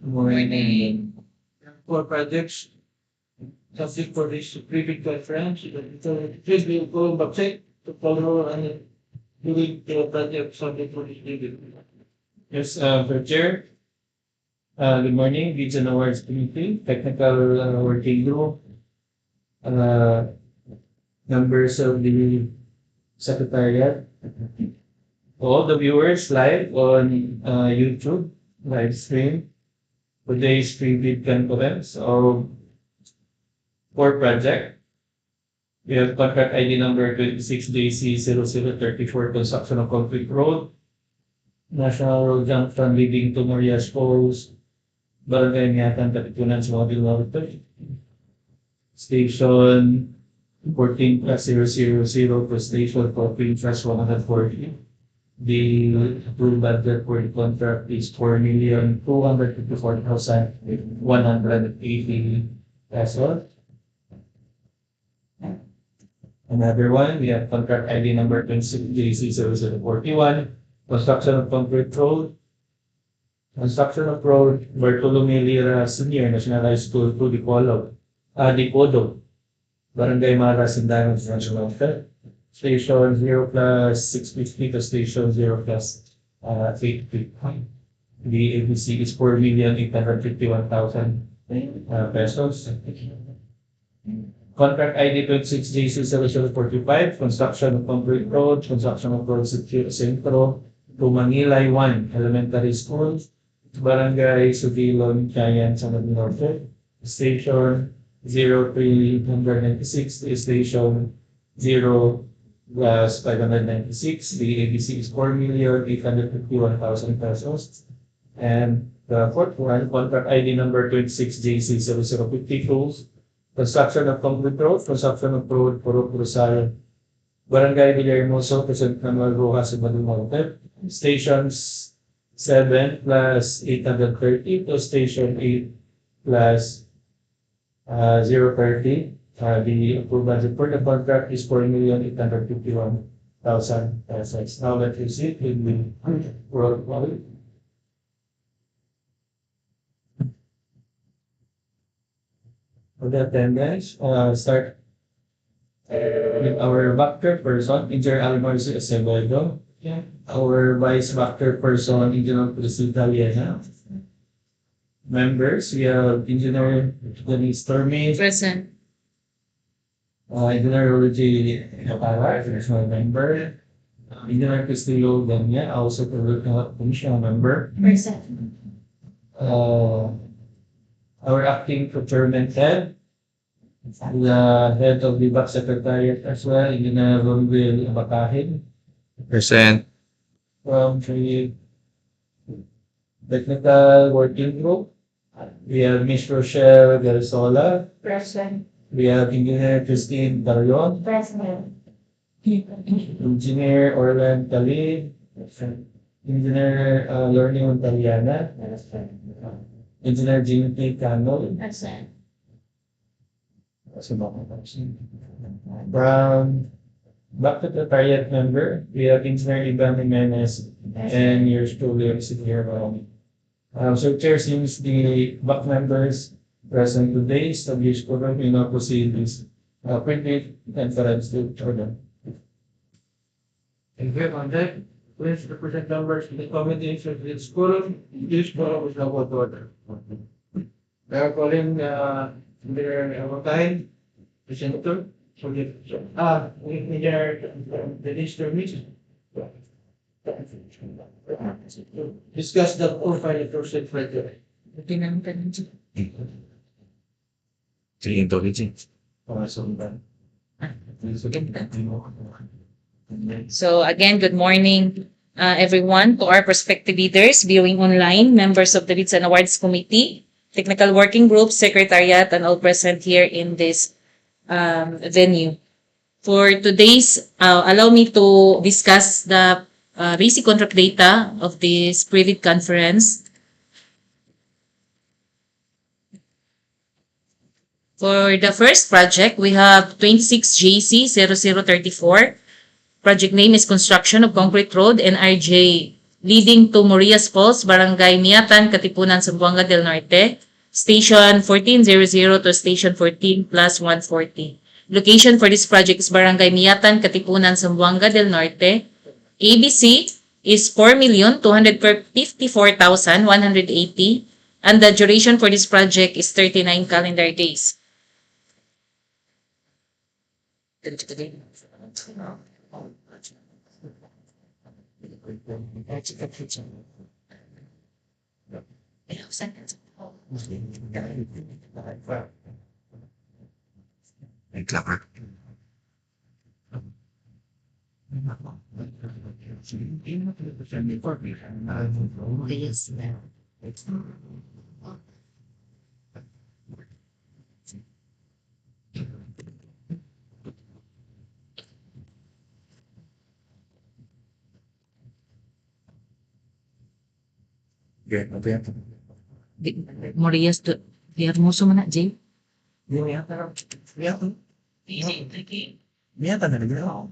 Morning. For projects, subject for this private conference, so please be going back to follow and doing the project subject for this private. Yes, for Chair, good morning, Region Awards Committee, Technical Working Group, uh, members of the Secretariat, all the viewers live on YouTube live stream. Today's private conference of core project. We have contract ID number 26JC0034, construction of concrete road, National Road Junction leading to Morias Post, Barangay Miatan, Katipunan, Norte. Station 14+000 to station 14+140. The approved budget for the contract is 4,254,180 pesos. Another one, we have contract ID number 26JC0041, construction of concrete road. Construction of road, Bartolome Lira Senior National High School to Dipodog, Barangay Sindangan, Norte. Station 0+650 to station 0+850. The ABC is 4,851,000 pesos. Contract ID 26JC0045, construction of concrete road, construction of road Centro to Mangilay 1 Elementary School, Barangay Soguilon, Siayan, Norte. Station 0396 to station 0+596. The ABC is 4,851,000 pesos. And the fourth one, contract ID number 26JC0052, construction of concrete road, construction of road, Purok, Rosal, Barangay Villahermoso, President Manuel, Roxas, Norte. Stations 7+830 to station 8+030. The approved budget for the contract is 4,851,000 pesos. Now let us see in the road quality. For the attendance, start with our backer person, Engineer Almarzo Acevedo. Our vice backer person, Engineer Priscilla Liena. Members, we have Engineer Denise Tormes. Present. Engineer Roger Capara, additional member. Engineer Castillo Dania, also commissioner member. Present. Our acting procurement head, the head of the back secretariat as well, Engineer Ronville Abakahin. Present. From the technical working group, we have Ms. Rochelle Garzola. Present. We have Engineer Christine Darion. Present. Engineer Orlan Talib. Engineer Learning Montaliana. Engineer Jimmy Cano. Present. From back secretariat member, we have Engineer Ivan Jimenez and yours truly, Engineer Marami. So Chair, since the back members present today, established program, we now proceed this printed conference to order. And here on that, please represent members of the committee of the school, this forum is now to order. We are calling Engineer Abakahin, the Senator, Engineer Denise Tormes. Discuss the profile of process further. So again, good morning, everyone, to our prospective leaders viewing online, members of the Bids and Awards Committee, Technical Working Group, Secretariat, and all present here in this venue. For today's, allow me to discuss the basic contract data of this private conference. For the first project, we have 26JC0034. Project name is Construction of Concrete Road, NRJ leading to Morias Falls, Barangay Miatan, Katipunan, Zamboanga del Norte, Station 1400 to Station 14 plus 140. Location for this project is Barangay Miatan, Katipunan, Zamboanga del Norte. ABC is 4,254,180 and the duration for this project is 39 calendar days. Yes. Morias to Villahermoso man na, Jay? Miatan na naglaw.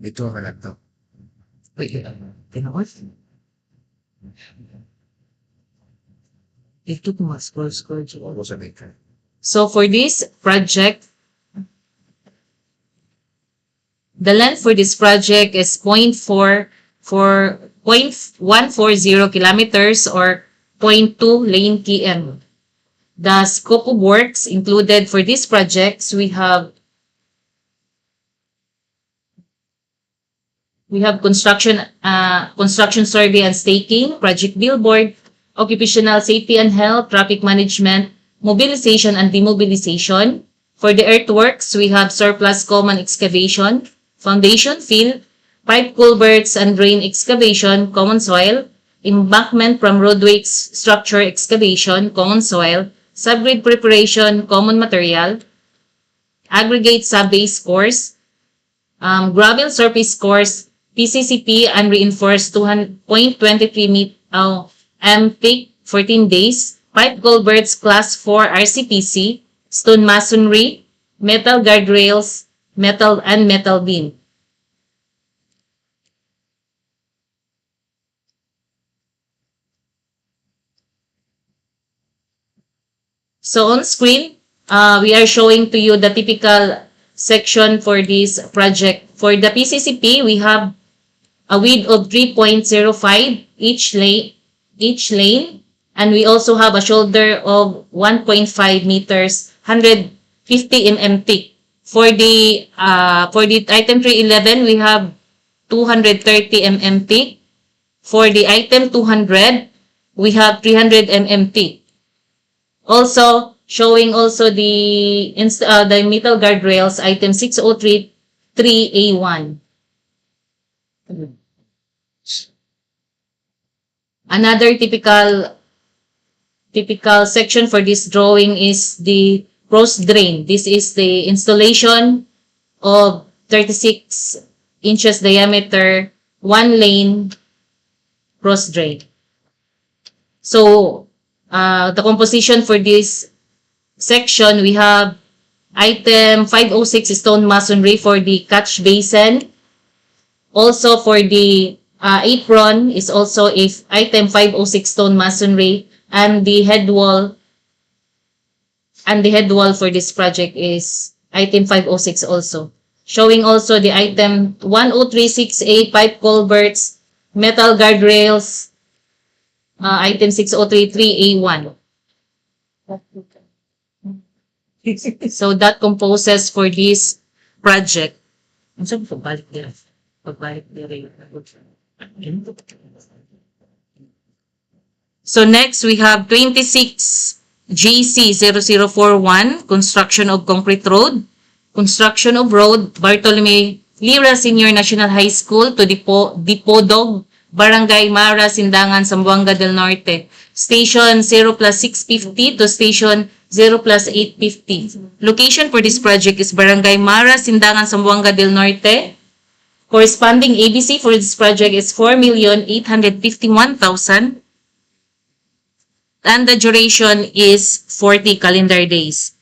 Dito ka lang to. Tinawas? Ito scroll. Ako sa ka. So for this project, the length for this project is 0.140 kilometers or 0.2 lane km. The scope of works included for these projects, we have construction survey and staking, project billboard, occupational safety and health, traffic management, mobilization and demobilization. For the earthworks, we have surplus common excavation, foundation fill, pipe culverts and drain excavation, common soil, embankment from roadways structure excavation, common soil, subgrade preparation, common material, aggregate sub-base course, gravel surface course, PCCP and reinforced 200.23 MPIC 14 days, pipe culverts class 4 RCPC, stone masonry, metal guardrails, metal beam. So on screen, we are showing to you the typical section for this project. For the PCCP, we have a width of 3.05 each lane, and we also have a shoulder of 1.5 meters, 150 mm thick. For the item 311, we have 230 mm thick. For the item 200, we have 300 mm thick. Also, showing also the metal guardrails, item 6033A1. Another typical section for this drawing is the cross drain. This is the installation of 36 inches diameter, one lane cross drain. So, the composition for this section, we have item 506 stone masonry for the catch basin. Also for the apron is also item 506 stone masonry, and the head wall for this project is item 506 also. Showing also the item 10368 pipe culverts, metal guardrails, item 6033A1. So that composes for this project. So next we have 26 GC0041, construction of concrete road, construction of road, Bartolome, Lira Senior National High School to Dipodog, Barangay Mara, Sindangan, Zamboanga del Norte. Station 0 plus 650 to station 0 plus 850. Location for this project is Barangay Mara, Sindangan, Zamboanga del Norte. Corresponding ABC for this project is 4,851,000. And the duration is 40 calendar days.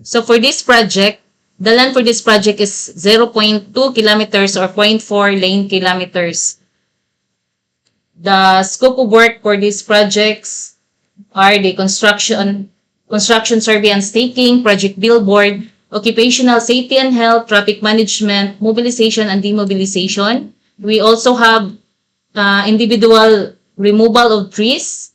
So for this project, the land for this project is 0.2 kilometers or 0.4 lane kilometers. The scope of work for these projects are the construction survey and staking, project billboard, occupational safety and health, traffic management, mobilization and demobilization. We also have individual removal of trees,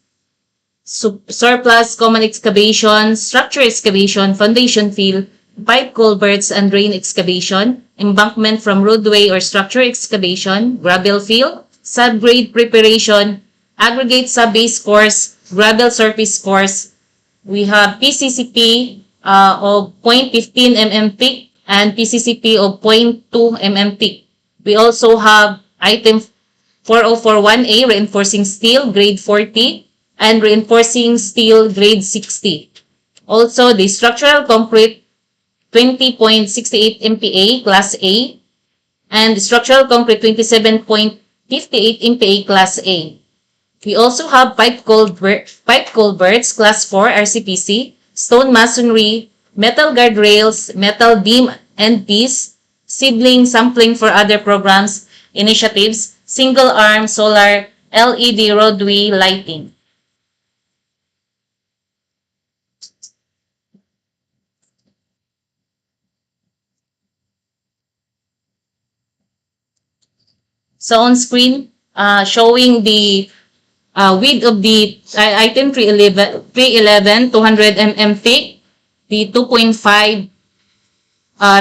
surplus common excavation, structure excavation, foundation fill, pipe culverts and drain excavation, embankment from roadway or structure excavation, gravel fill, subgrade preparation, aggregate sub-base course, gravel surface course. We have PCCP of 0.15 mm thick and PCCP of 0.2 mm thick. We also have item 4041A, reinforcing steel, grade 40, and reinforcing steel, grade 60. Also, the structural concrete, 20.68 MPa, class A, and structural concrete, 27.58 MPa, class A. We also have pipe culverts, class 4, RCPC, stone masonry, metal guardrails, metal beam and piece, seedling sampling for other programs, initiatives, single arm, solar, LED roadway lighting. So on screen, showing the width of the item 311, 200 mm thick, the 2.5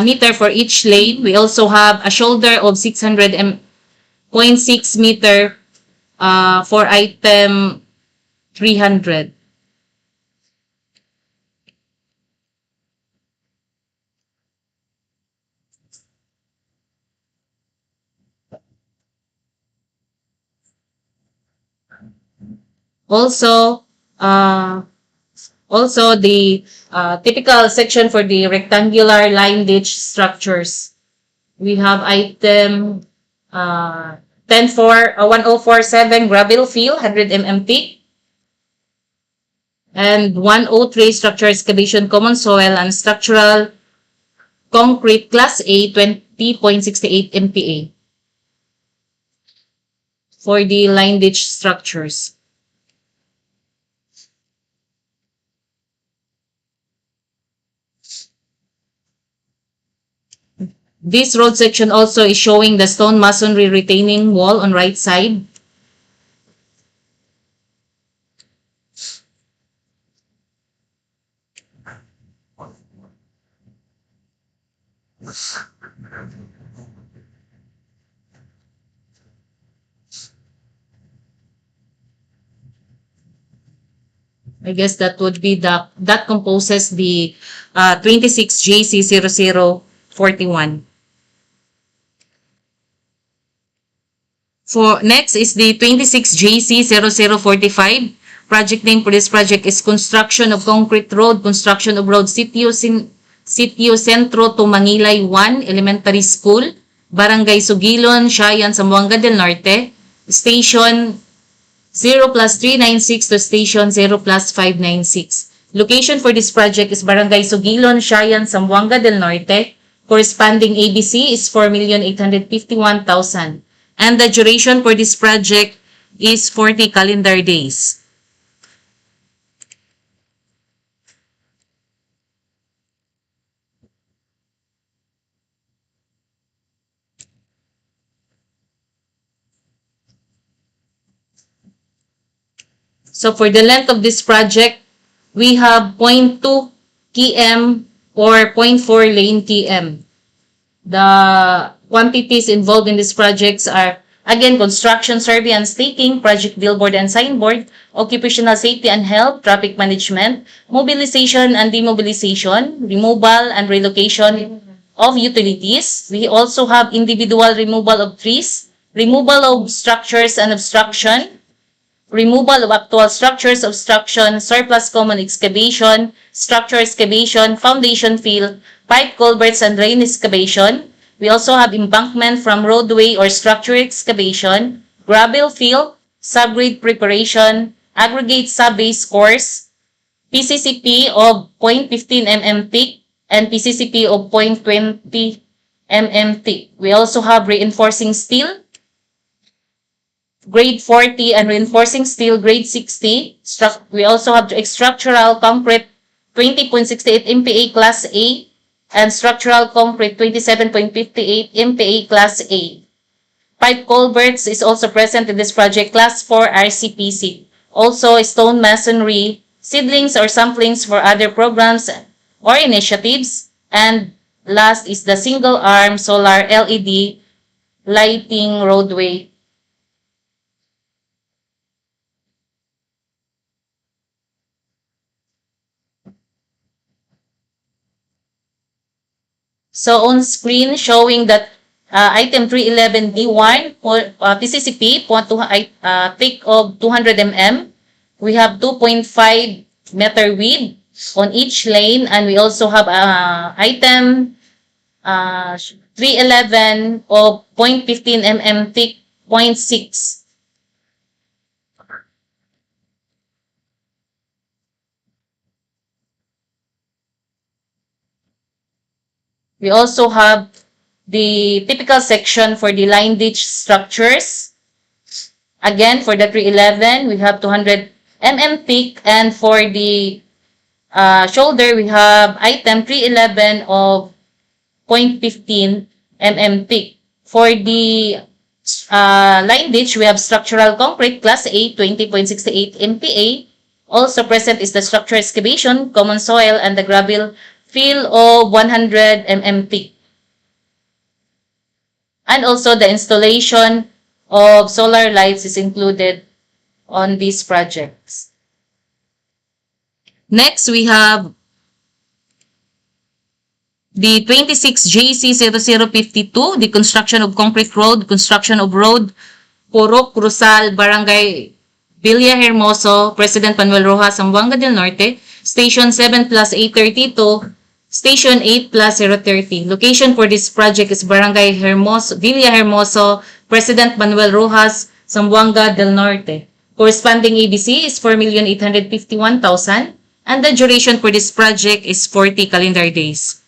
meter for each lane. We also have a shoulder of 600.6 meter for item 300. Also, the typical section for the rectangular line ditch structures. We have item 1047 gravel fill, 100 mm thick, and 103 structure excavation common soil and structural concrete class A, 20.68 MPa for the line ditch structures. This road section also is showing the stone masonry retaining wall on right side. I guess that would be that composes the 26JC0041. For next is the 26JC0045. Project name for this project is construction of concrete road, construction of road Sitio Centro to Mangilay 1 Elementary School, Barangay Soguilon, Siayan, Zamboanga del Norte, Station 0+396 to Station 0+596. Location for this project is Barangay Soguilon, Siayan, Zamboanga del Norte. Corresponding ABC is 4,851,000. And the duration for this project is 40 calendar days. So for the length of this project, we have 0.2 km or 0.4 lane km. The quantities involved in these projects are, again, construction, survey and staking, project billboard and signboard, occupational safety and health, traffic management, mobilization and demobilization, removal and relocation of utilities. We also have individual removal of trees, removal of structures and obstruction, removal of actual structures, obstruction, surplus common excavation, structure excavation, foundation fill, pipe culverts and drain excavation, We also have embankment from roadway or structure excavation, gravel fill, subgrade preparation, aggregate sub-base course, PCCP of 0.15 mm thick, and PCCP of 0.20 mm thick. We also have reinforcing steel, grade 40, and reinforcing steel, grade 60. We also have structural concrete 20.68 MPa Class A and structural concrete 27.58 MPa Class A. Pipe culverts is also present in this project, Class 4 RCPC. Also, stone masonry, seedlings or samplings for other programs or initiatives. And last is the single-arm solar LED lighting roadway. So on screen showing that item 311D1 for PCCP thick of 200 mm. We have 2.5 meter width on each lane, and we also have item 311 of 0.15 mm thick, 0.6. We also have the typical section for the line ditch structures. Again, for the 311, we have 200 mm thick, and for the shoulder, we have item 311 of 0.15 mm thick. For the line ditch, we have structural concrete Class A 20.68 MPa. Also present is the structure excavation, common soil, and the gravel fill of 100 mm thick. And also the installation of solar lights is included on these projects. Next, we have the 26JC0052, the construction of concrete road, construction of road, Purok, Rosal, Barangay, Villahermoso, President Manuel Rojas, Zamboanga del Norte, Station 7 plus 832, Station 8 plus 030. Location for this project is Barangay Villahermoso, President Manuel Rojas, Zamboanga del Norte. Corresponding ABC is 4,851,000, and the duration for this project is 40 calendar days.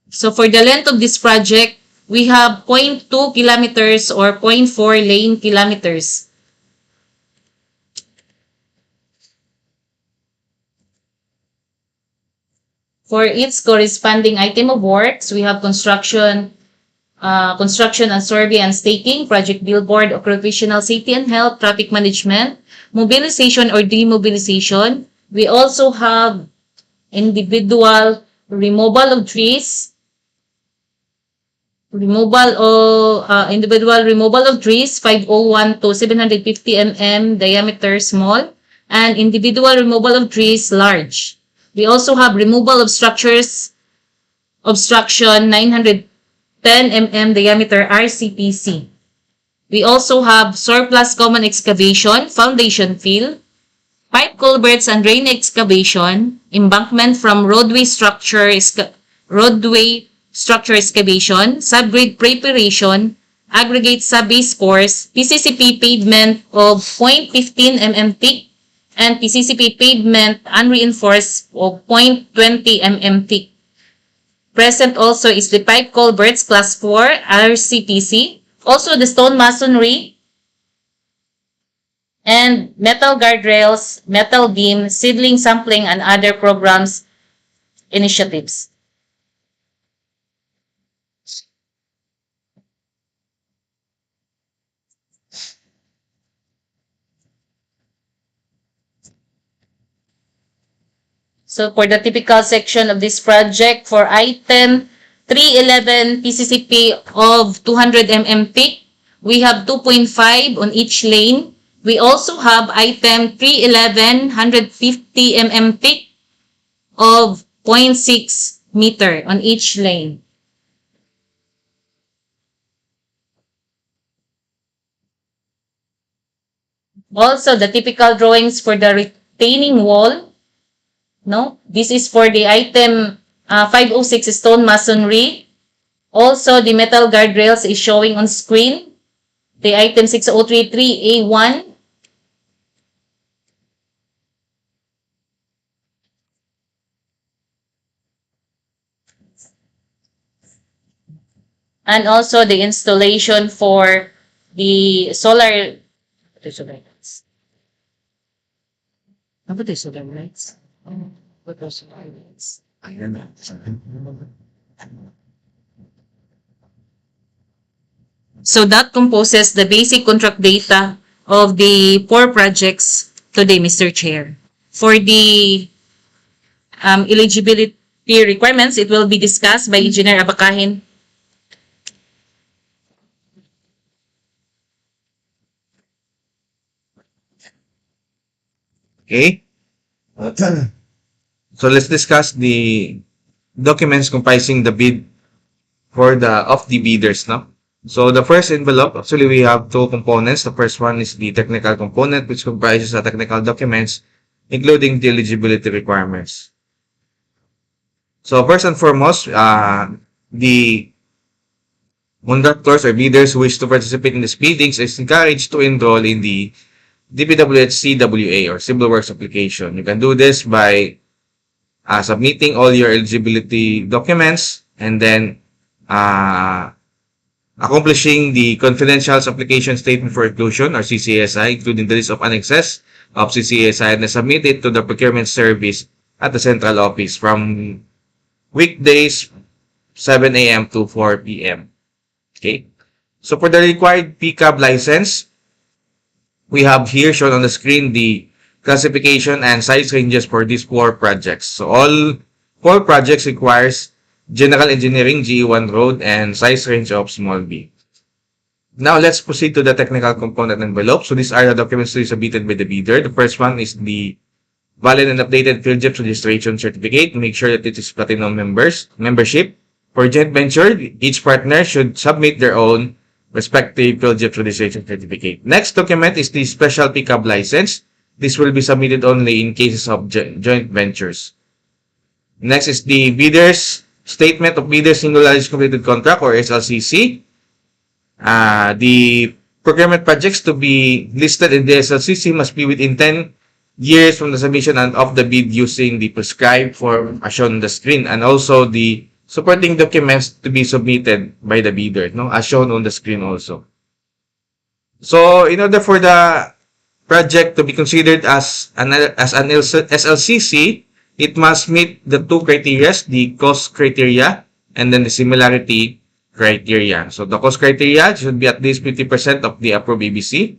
So for the length of this project, we have 0.2 kilometers or 0.4 lane kilometers. For its corresponding item of works, we have construction and survey and staking, project billboard, occupational safety and health, traffic management, mobilization or demobilization. We also have individual removal of trees, individual removal of trees 501 to 750 mm diameter small, and individual removal of trees large. We also have removal of structures obstruction 910 mm diameter RCPC. We also have surplus common excavation, foundation fill, pipe culverts and drain excavation, embankment from roadway structure excavation, subgrade preparation, aggregate sub-base course, PCCP pavement of 0.15 mm thick, and PCCP pavement unreinforced of 0.20 mm thick. Present also is the pipe culverts Class 4 RCPC, also the stone masonry, and metal guardrails, metal beam, seedling sampling, and other programs initiatives. So for the typical section of this project, for item 311 PCCP of 200 mm thick, we have 2.5 on each lane. We also have item 311 150 mm thick of 0.6 meter on each lane. Also, the typical drawings for the retaining wall. No, this is for the item 506 stone masonry. Also, the metal guardrails is showing on screen. The item 6033A1. And also the installation for the solar lights. What are solar lights? What are solar lights? So that composes the basic contract data of the 4 projects today, Mr. Chair. For the eligibility requirements, it will be discussed by Engineer Abakahin. Okay. So let's discuss the documents comprising the bid for the bidders, no? So the first envelope, actually we have 2 components. The first one is the technical component, which comprises the technical documents, including the eligibility requirements. So first and foremost, the contractors or bidders who wish to participate in these biddings is encouraged to enroll in the DPWH CWA or Civil Works application. You can do this by submitting all your eligibility documents and then accomplishing the confidential application statement for inclusion or CCSI, including the list of annexes of CCSI, and submit it to the procurement service at the central office from weekdays 7 a.m. to 4 p.m. Okay. So for the required PCAB license, we have here shown on the screen the classification and size ranges for these 4 projects. So all 4 projects requires general engineering GE1 road and size range of small b. Now let's proceed to the technical component envelope. So these are the documents to be submitted by the bidder. The first one is the valid and updated PhilJEPS registration certificate. Make sure that it is platinum membership. For joint venture, each partner should submit their own respective PhilJEPS registration certificate. Next document is the special pickup license. This will be submitted only in cases of joint ventures. Next is the bidder's statement of bidder's singularly completed contract or SLCC. The procurement projects to be listed in the SLCC must be within 10 years from the submission of the bid using the prescribed form as shown on the screen, and also the supporting documents to be submitted by the bidder, no, as shown on the screen also. So, in order for the project to be considered as an SLCC, it must meet the 2 criteria, the cost criteria and then the similarity criteria. So, the cost criteria should be at least 50% of the approved ABC,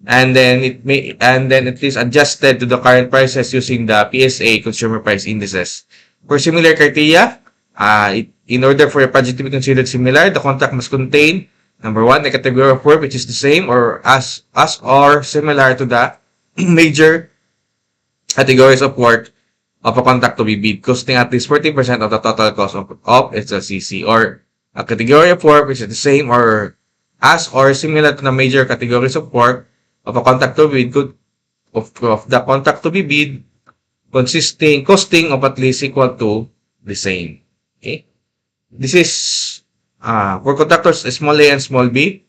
and then it is adjusted to the current prices using the PSA Consumer Price Indices. For similar criteria, in order for a project to be considered similar, the contract must contain, number 1, a category of work which is the same or as or similar to the major categories of work of a contract to be bid, costing at least 40% of the total cost of SLCC, or a category of work which is the same or as or similar to the major categories of work of a contract to bid, of the contract to be bid, costing of at least equal to the same. Okay, this is for contractors small a and small b.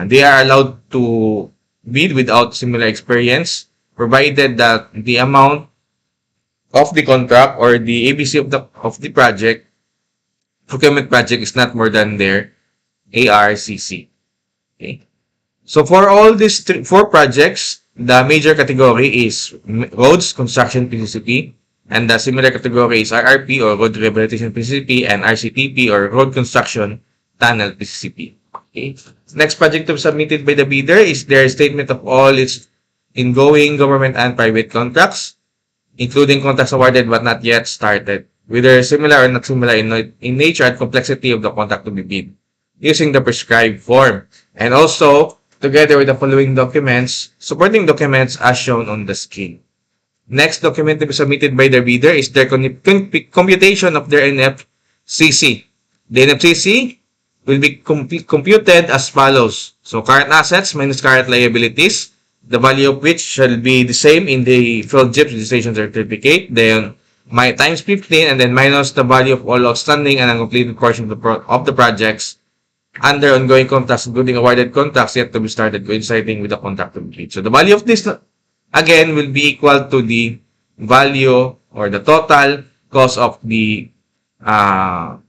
They are allowed to bid without similar experience, provided that the amount of the contract or the ABC of the project, procurement project, is not more than their ARCC. Okay, so for all these 4 projects, the major category is roads construction PCCP. And the similar categories are RP or Road Rehabilitation PCCP and RCTP or Road Construction Tunnel PCCP. Okay. Next project to be submitted by the bidder is their statement of all its ingoing government and private contracts, including contracts awarded but not yet started, whether similar or not similar in nature and complexity of the contract to be bid, using the prescribed form. And also, together with the following documents, supporting documents as shown on the screen. Next document to be submitted by the bidder is their computation of their NFCC. The NFCC will be computed as follows. So, current assets minus current liabilities. the value of which shall be the same in the field JIP registration certificate. Then my times 15 and then minus the value of all outstanding and uncompleted portion of the projects under ongoing contracts, including awarded contracts yet to be started coinciding with the contract to complete. So the value of this again will be equal to the value or the total cost of the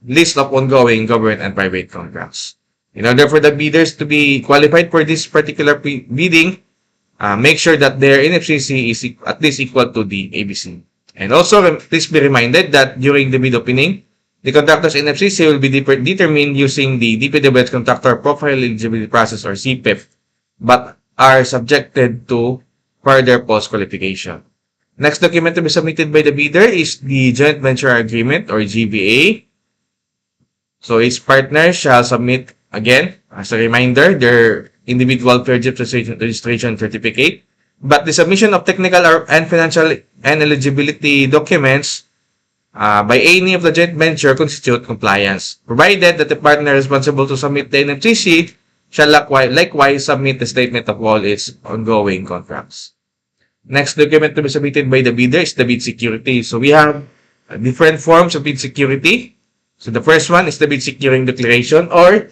list of ongoing government and private contracts. In order for the bidders to be qualified for this particular bidding, make sure that their NFCC is at least equal to the ABC. And also, please be reminded that during the bid opening, the contractor's NFCC will be determined using the DPWH Contractor Profile Eligibility Process or CPEP, but are subjected to further post-qualification. Next document to be submitted by the bidder is the Joint Venture Agreement or GVA. So each partner shall submit, again, as a reminder, their individual fair JIP registration certificate. But the submission of technical and financial and eligibility documents by any of the joint venture constitute compliance, provided that the partner responsible to submit the NFCC shall likewise submit the statement of all its ongoing contracts. Next document to be submitted by the bidder is the bid security. So we have different forms of bid security. So the first one is the bid securing declaration, or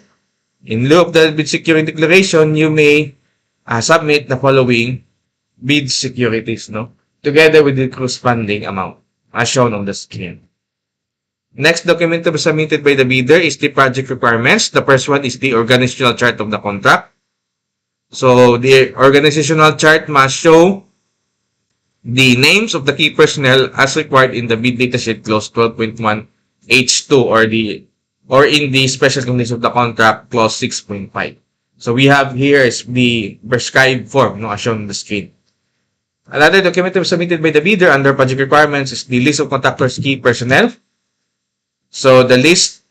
in lieu of the bid securing declaration, you may submit the following bid securities, together with the corresponding amount, as shown on the screen. Next document to be submitted by the bidder is the project requirements. The first one is the organizational chart of the contract. So the organizational chart must show the names of the key personnel as required in the bid datasheet clause 12.1 H2 or in the special conditions of the contract clause 6.5. So we have here is the prescribed form, as shown on the screen. Another document submitted by the bidder under project requirements is the list of contractors' key personnel. So the list,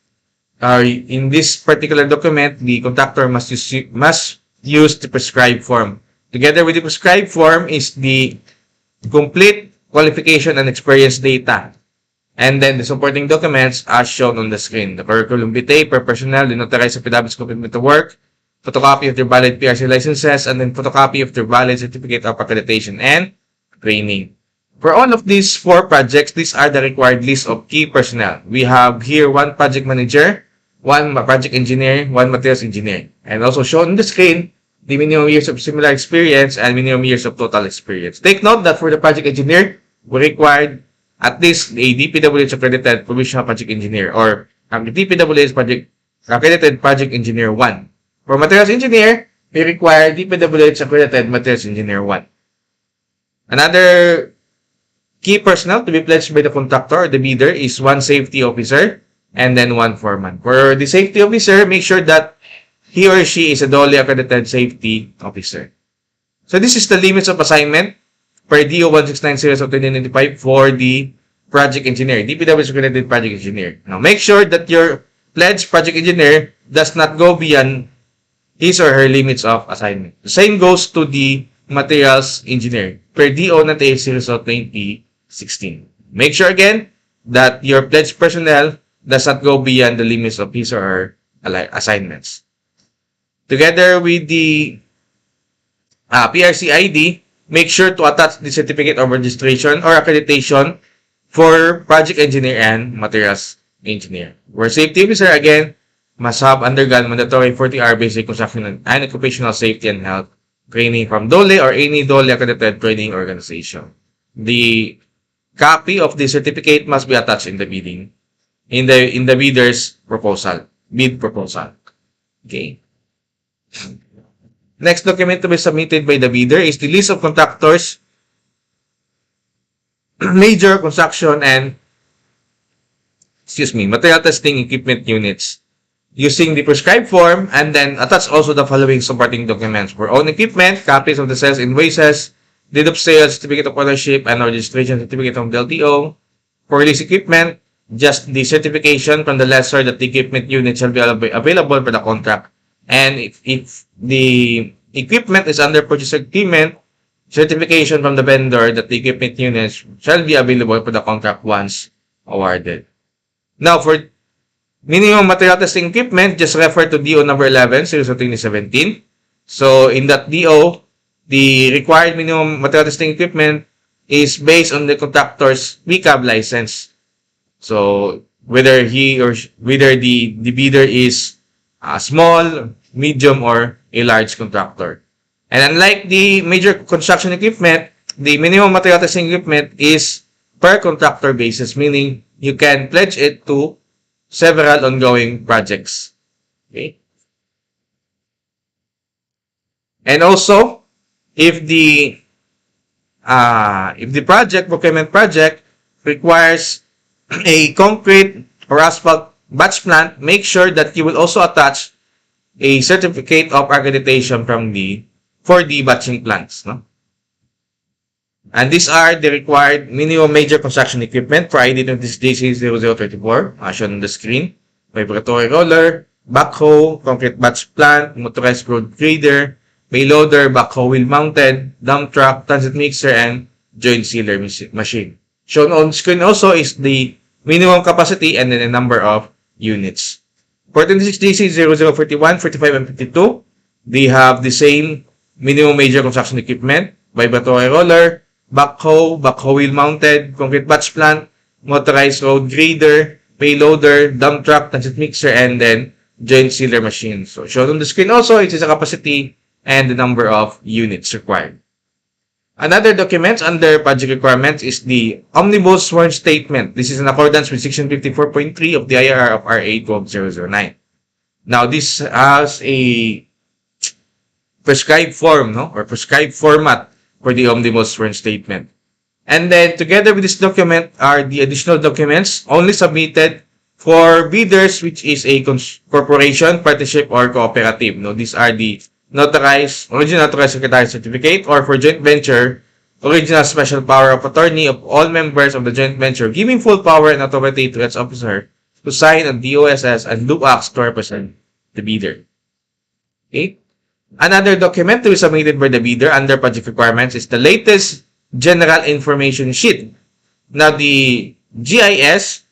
in this particular document, the contractor must use the prescribed form. Together with the prescribed form is the complete qualification and experience data. And then the supporting documents as shown on the screen. The curriculum vitae per personnel, the notarized affidavits commitment to work, photocopy of their valid PRC licenses, and then photocopy of their valid certificate of accreditation and training. For all of these 4 projects, these are the required list of key personnel. We have here 1 project manager, 1 project engineer, 1 materials engineer. And also shown on the screen, the minimum years of similar experience and minimum years of total experience. Take note that for the project engineer, we required at least a DPWH accredited provisional project engineer or the DPWH accredited project engineer 1. For materials engineer, we require DPWH accredited materials engineer 1. Another key personnel to be pledged by the contractor or the bidder is 1 safety officer and then 1 foreman. For the safety officer, make sure that he or she is a duly accredited safety officer. So this is the limits of assignment per DEO 169 series of 2095 for the project engineer, DPWH accredited project engineer. Now make sure that your pledged project engineer does not go beyond his or her limits of assignment. The same goes to the materials engineer per DO na series of 2016. Make sure again that your pledged personnel does not go beyond the limits of his or her assignments. Together with the PRC ID, make sure to attach the certificate of registration or accreditation for project engineer and materials engineer. For safety officer, again, must have undergone mandatory 40-hour basic construction and occupational safety and health training from DOLE or any DOLE accredited training organization. The copy of the certificate must be attached in the bidding, in the bidder's bid proposal. Okay. Next document to be submitted by the bidder is the list of contractors, major construction and material testing equipment units using the prescribed form, and then attach also the following supporting documents. For own equipment, copies of the sales invoices, deed of sales, certificate of ownership, and registration certificate from the LTO. For lease equipment, just the certification from the lessor that the equipment unit shall be available for the contract. And if the equipment is under purchase agreement, certification from the vendor that the equipment units shall be available for the contract once awarded. Now, for minimum material testing equipment, just refer to DO number 11, series of 2017. So, in that DO, the required minimum material testing equipment is based on the contractor's PCAB license. So whether whether the bidder is a small, medium, or a large contractor. And unlike the major construction equipment, the minimum material testing equipment is per contractor basis, meaning you can pledge it to several ongoing projects. Okay. And also, if the procurement project requires a concrete or asphalt batch plant, make sure that you will also attach a certificate of accreditation for the batching plants. No? And these are the required minimum major construction equipment for ID 26DC0034, as shown on the screen. Vibratory roller, backhoe, concrete batch plant, motorized road grader, payloader, backhoe wheel mounted, dump truck, transit mixer, and joint sealer machine. Shown on screen also is the minimum capacity and then the number of units. For 26DC0041, 45, and 52, they have the same minimum major construction equipment, vibratory roller, backhoe wheel mounted, concrete batch plant, motorized road grader, payloader, dump truck, transit mixer, and then joint sealer machine. So shown on the screen also, it is a capacity and the number of units required. Another document under project requirements is the Omnibus Sworn Statement. This is in accordance with Section 54.3 of the IRR of RA 12009. Now, this has a prescribed form, or prescribed format for the Omnibus Sworn Statement. And then, together with this document are the additional documents only submitted for bidders, which is a corporation, partnership, or cooperative. These are the original notarized secretary certificate, or for joint venture, original special power of attorney of all members of the joint venture, giving full power and authority to its officer to sign a DOSS and do acts to represent the bidder. Okay? Another document to be submitted by the bidder under project requirements is the latest general information sheet. Now, the GIS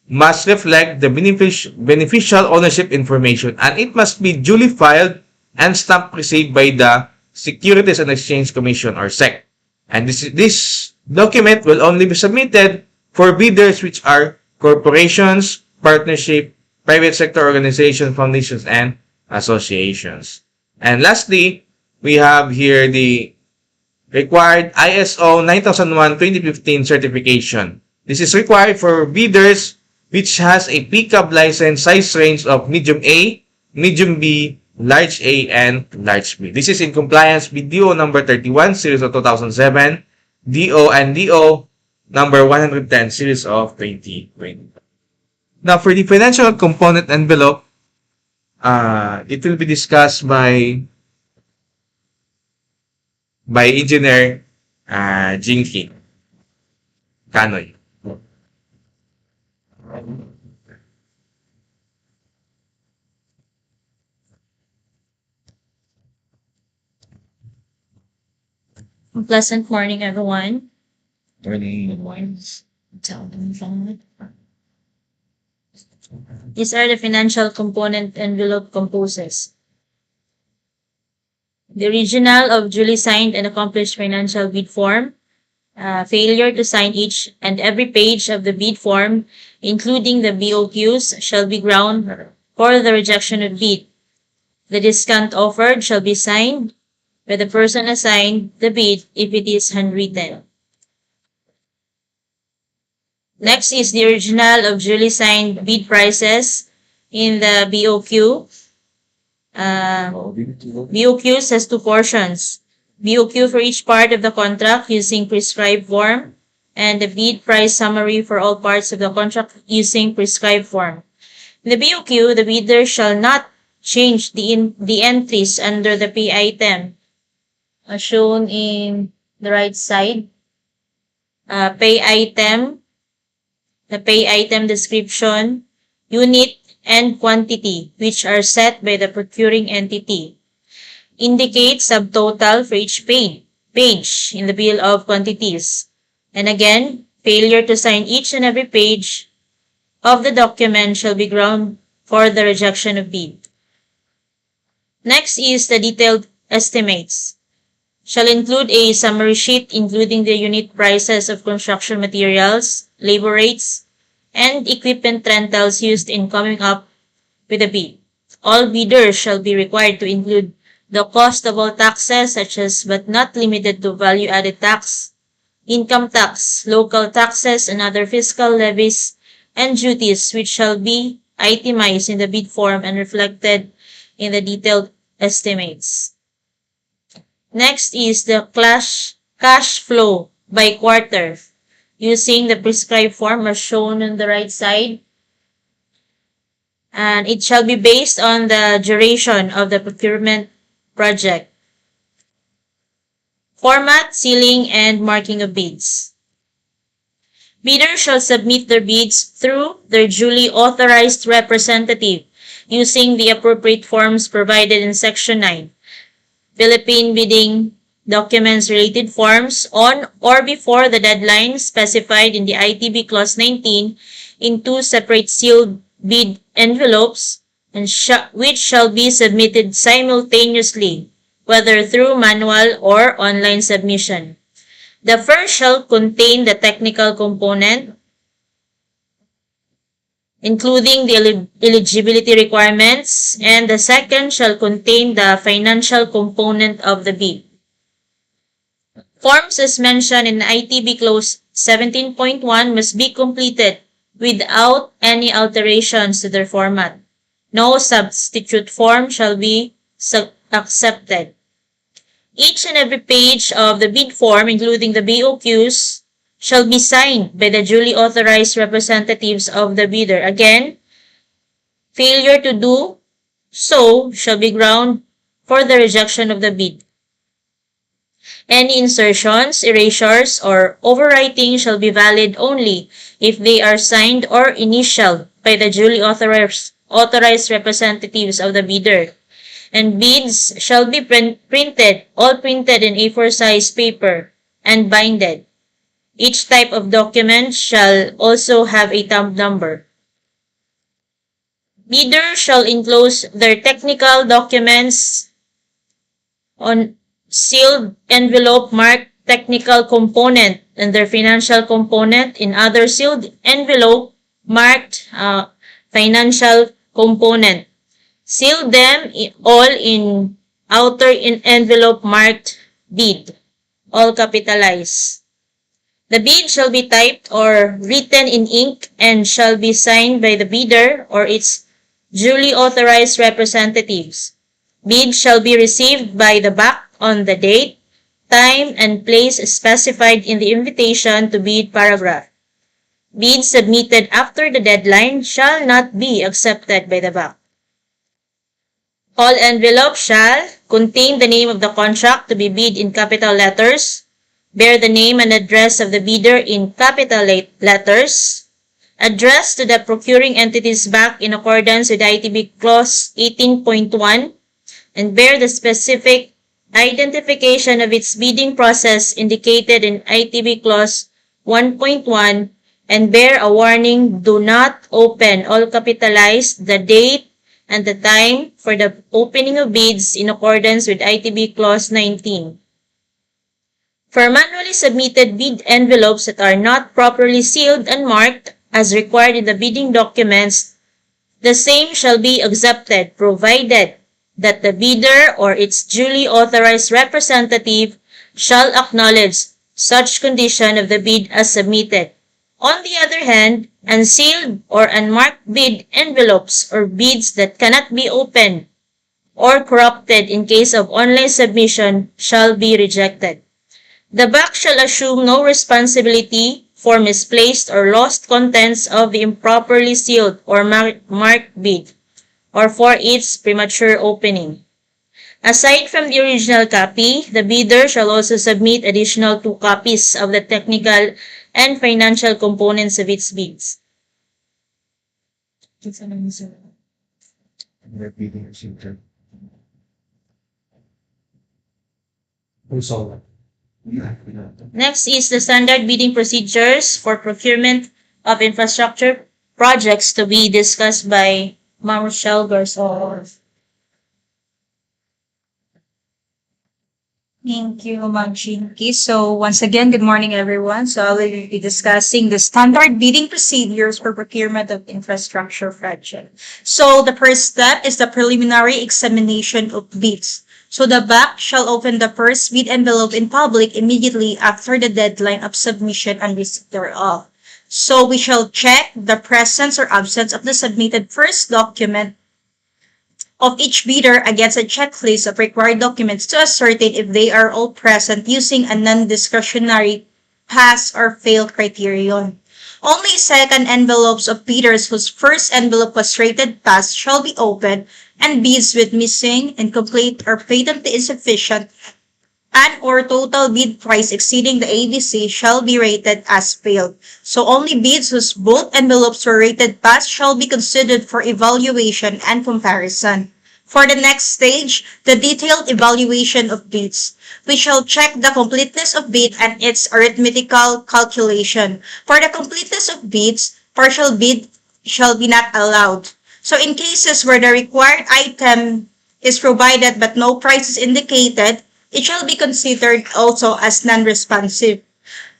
must reflect the beneficial ownership information, and it must be duly filed and stamp received by the Securities and Exchange Commission, or SEC. And this document will only be submitted for bidders which are corporations, partnership, private sector organizations, foundations, and associations. And lastly, we have here the required ISO 9001:2015 certification. This is required for bidders which has a PCAB license size range of medium A, medium B, large A, and large B. This is in compliance with DEO number 31, series of 2007, DEO and DEO number 110, series of 2020. Now, for the financial component envelope, it will be discussed by Engineer Jinky Kanoy. Pleasant morning, everyone. Morning. These are the financial component envelope composes. The original of duly signed and accomplished financial bid form, failure to sign each and every page of the bid form, including the BOQs, shall be ground for the rejection of bid. The discount offered shall be signed by the person assigned the bid if it is handwritten. Next is the original of duly signed bid prices in the BOQ. BOQs has two portions. BOQ for each part of the contract using prescribed form, and the bid price summary for all parts of the contract using prescribed form. In the BOQ, the bidder shall not change the entries under the pay item, as shown in the right side. Pay item, the pay item description, unit, and quantity, which are set by the procuring entity. Indicate subtotal for each page in the bill of quantities. And again, failure to sign each and every page of the document shall be ground for the rejection of bid. Next is the detailed estimates. shall include a summary sheet including the unit prices of construction materials, labor rates, and equipment rentals used in coming up with a bid. All bidders shall be required to include the cost of all taxes such as but not limited to value-added tax, income tax, local taxes, and other fiscal levies and duties which shall be itemized in the bid form and reflected in the detailed estimates. Next is the cash flow by quarter using the prescribed form as shown on the right side. And it shall be based on the duration of the procurement project. Format, sealing, and marking of bids. Bidders shall submit their bids through their duly authorized representative using the appropriate forms provided in Section 9. Philippine bidding documents related forms on or before the deadline specified in the ITB Clause 19 in 2 separate sealed bid envelopes and which shall be submitted simultaneously, whether through manual or online submission. The first shall contain the technical component, including the eligibility requirements, and the second shall contain the financial component of the bid. Forms as mentioned in ITB Clause 17.1 must be completed without any alterations to their format. No substitute form shall be accepted. Each and every page of the bid form, including the BOQs, shall be signed by the duly authorized representatives of the bidder. Again, failure to do so shall be ground for the rejection of the bid. Any insertions, erasures, or overwriting shall be valid only if they are signed or initialed by the duly authorized representatives of the bidder. And bids shall be printed, all printed in A4 size paper and binded. Each type of document shall also have a thumb number. Bidders shall enclose their technical documents on sealed envelope marked technical component and their financial component in other sealed envelope marked financial component. Seal them all in outer envelope marked bid, all capitalized. The bid shall be typed or written in ink and shall be signed by the bidder or its duly authorized representatives. Bid shall be received by the back on the date, time, and place specified in the invitation to bid paragraph. Bids submitted after the deadline shall not be accepted by the back. All envelopes shall contain the name of the contract to be bid in capital letters, bear the name and address of the bidder in capital letters, addressed to the procuring entities back in accordance with ITB Clause 18.1, and bear the specific identification of its bidding process indicated in ITB Clause 1.1, and bear a warning, do not open, all capitalized, the date and the time for the opening of bids in accordance with ITB Clause 19. For manually submitted bid envelopes that are not properly sealed and marked as required in the bidding documents, the same shall be accepted provided that the bidder or its duly authorized representative shall acknowledge such condition of the bid as submitted. On the other hand, unsealed or unmarked bid envelopes or bids that cannot be opened or corrupted in case of online submission shall be rejected. The back shall assume no responsibility for misplaced or lost contents of the improperly sealed or marked bid or for its premature opening. Aside from the original copy, the bidder shall also submit additional 2 copies of the technical and financial components of its bids. Rosal. Next is the standard bidding procedures for procurement of infrastructure projects to be discussed by Manuel. Thank you, Ma'am Chinky. So once again, good morning, everyone. So I will be discussing the standard bidding procedures for procurement of infrastructure project. So the first step is the preliminary examination of bids. So the BAC shall open the first bid envelope in public immediately after the deadline of submission and receipt thereof. So we shall check the presence or absence of the submitted first document of each bidder against a checklist of required documents to ascertain if they are all present using a non-discretionary pass or fail criterion. Only second envelopes of bidders whose first envelope was rated pass shall be opened, and bids with missing, incomplete, or patently insufficient and or total bid price exceeding the ABC shall be rated as failed. So only bids whose both envelopes were rated pass shall be considered for evaluation and comparison. For the next stage, the detailed evaluation of bids. We shall check the completeness of bid and its arithmetical calculation. For the completeness of bids, partial bid shall be not allowed. So in cases where the required item is provided but no price is indicated, it shall be considered also as non-responsive.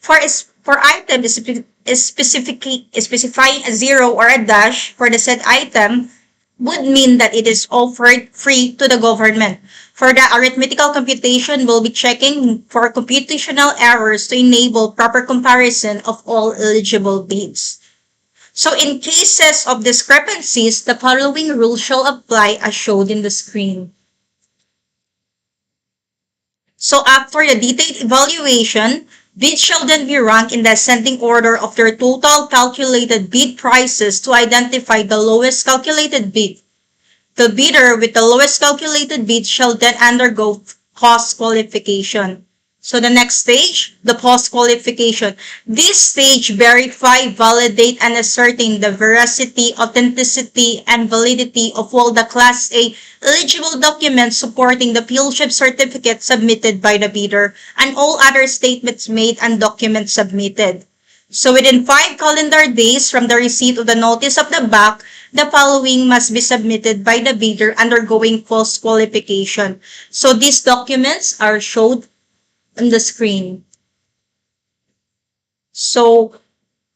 For item is specifying a zero or a dash for the said item would mean that it is offered free to the government. For the arithmetical computation, we'll be checking for computational errors to enable proper comparison of all eligible bids. So in cases of discrepancies, the following rule shall apply as shown in the screen. So after the detailed evaluation, bids shall then be ranked in the ascending order of their total calculated bid prices to identify the lowest calculated bid. The bidder with the lowest calculated bid shall then undergo post qualification. So the next stage, the post qualification. This stage verify, validate, and ascertain the veracity, authenticity, and validity of all the Class A eligible documents supporting the fieldship certificate submitted by the bidder and all other statements made and documents submitted. So within 5 calendar days from the receipt of the notice of the BAC, the following must be submitted by the bidder undergoing post qualification. So these documents are shown on the screen. So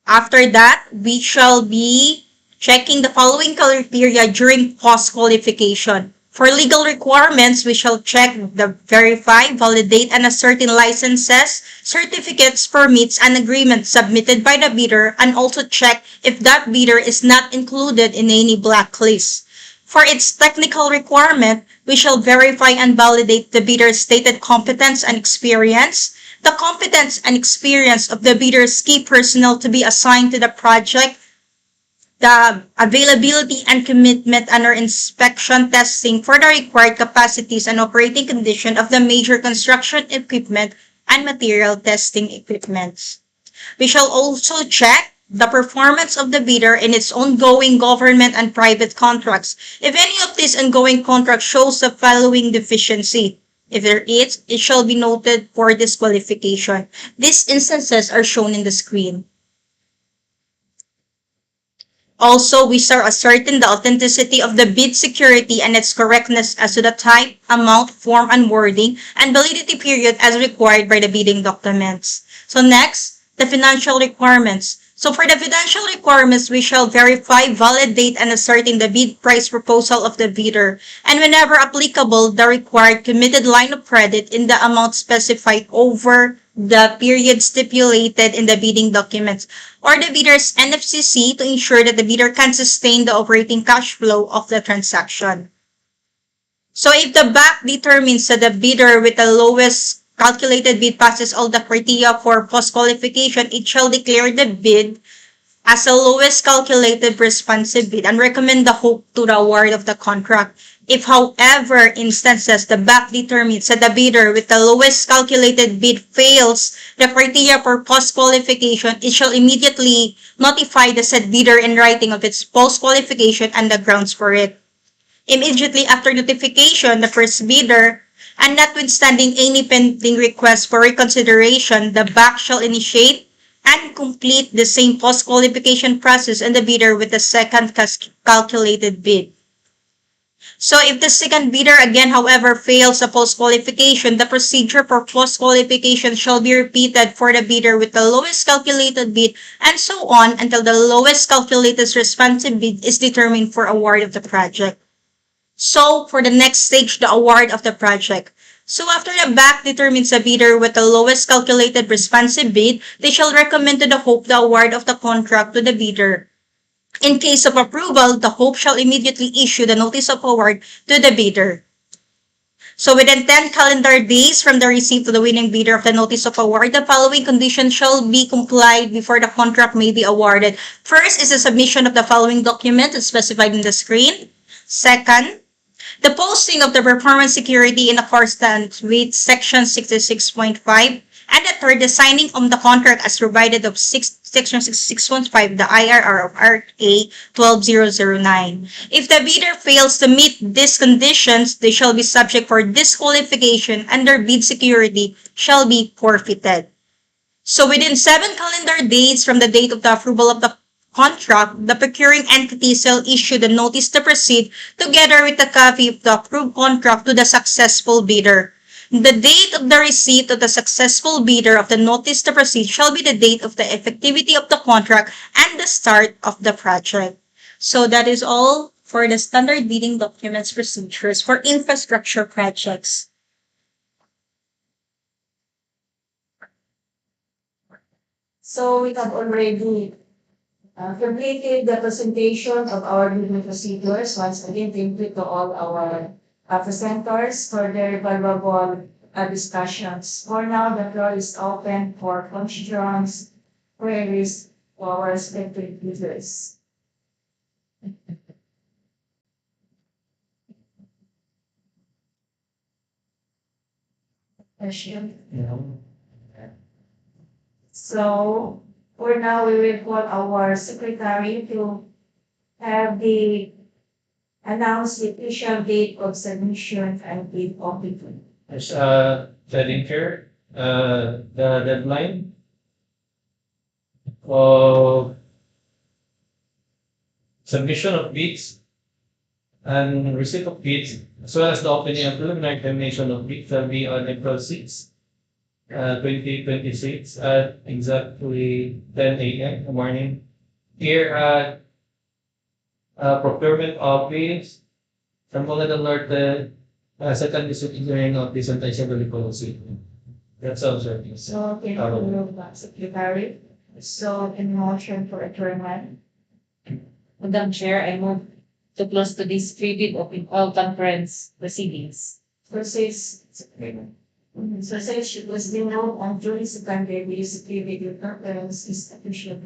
after that, we shall be checking the following criteria during post-qualification. For legal requirements, we shall check the verify, validate, and ascertain licenses, certificates, permits, and agreements submitted by the bidder, and also check if that bidder is not included in any blacklist. For its technical requirement, we shall verify and validate the bidder's stated competence and experience, the competence and experience of the bidder's key personnel to be assigned to the project, the availability and commitment under inspection testing for the required capacities and operating condition of the major construction equipment and material testing equipments. We shall also check the performance of the bidder in its ongoing government and private contracts. If any of these ongoing contracts shows the following deficiency, if there is, it shall be noted for disqualification. These instances are shown in the screen. Also, we shall ascertain the authenticity of the bid security and its correctness as to the type, amount, form, and wording, and validity period as required by the bidding documents. So next, the financial requirements. So for the financial requirements, we shall verify, validate, and ascertain the bid price proposal of the bidder, and whenever applicable, the required committed line of credit in the amount specified over the period stipulated in the bidding documents, or the bidder's NFCC to ensure that the bidder can sustain the operating cash flow of the transaction. So if the BAC determines that the bidder with the lowest calculated bid passes all the criteria for post-qualification, it shall declare the bid as the lowest calculated responsive bid and recommend the hope to the award of the contract. If, however, instances the BAC determines that the bidder with the lowest calculated bid fails the criteria for post-qualification, it shall immediately notify the said bidder in writing of its post-qualification and the grounds for it. Immediately after notification, the first bidder, and notwithstanding any pending request for reconsideration, the BAC shall initiate and complete the same post-qualification process and the bidder with the second calculated bid. So if the second bidder again, however, fails the post-qualification, the procedure for post-qualification shall be repeated for the bidder with the lowest calculated bid and so on until the lowest calculated responsive bid is determined for award of the project. So for the next stage, the award of the project. So after the BAC determines the bidder with the lowest calculated responsive bid, they shall recommend to the HOPE the award of the contract to the bidder. In case of approval, the HOPE shall immediately issue the notice of award to the bidder. So within 10 calendar days from the receipt to the winning bidder of the notice of award, the following conditions shall be complied before the contract may be awarded. First is the submission of the following document as specified in the screen. Second, the posting of the performance security in accordance with Section 66.5. And the third, the signing of the contract as provided of Section 66.5, the IRR of RA 12009. If the bidder fails to meet these conditions, they shall be subject for disqualification and their bid security shall be forfeited. So within 7 calendar days from the date of the approval of the contract, the procuring entity shall issue the notice to proceed together with a copy of the approved contract to the successful bidder. The date of the receipt of the successful bidder of the notice to proceed shall be the date of the effectivity of the contract and the start of the project. So that is all for the standard bidding documents procedures for infrastructure projects. So we have already completed the presentation of our bidding procedures. Once again, thank you to all our presenters for their valuable discussions. For now, the floor is open for questions, queries for our respective users. Question? So, for now, we will call our secretary to have the announce the official date of submission and bid opening. As setting here, the deadline of submission of bids and receipt of bids, as well as the opening and preliminary termination of bids shall be on April 6, 2026 at exactly 10 a.m. in the morning here at Procurement Office, Zamboanga Norte, Second District Engineering Office, and Dipodog. That's all, sir. So, thank you, Secretary. So, in motion for adjournment. Madam Chair, I move to close today's pre-bid open all conference proceedings. Process. So, since it was denoted on July 2nd, the pre-bid conference is officially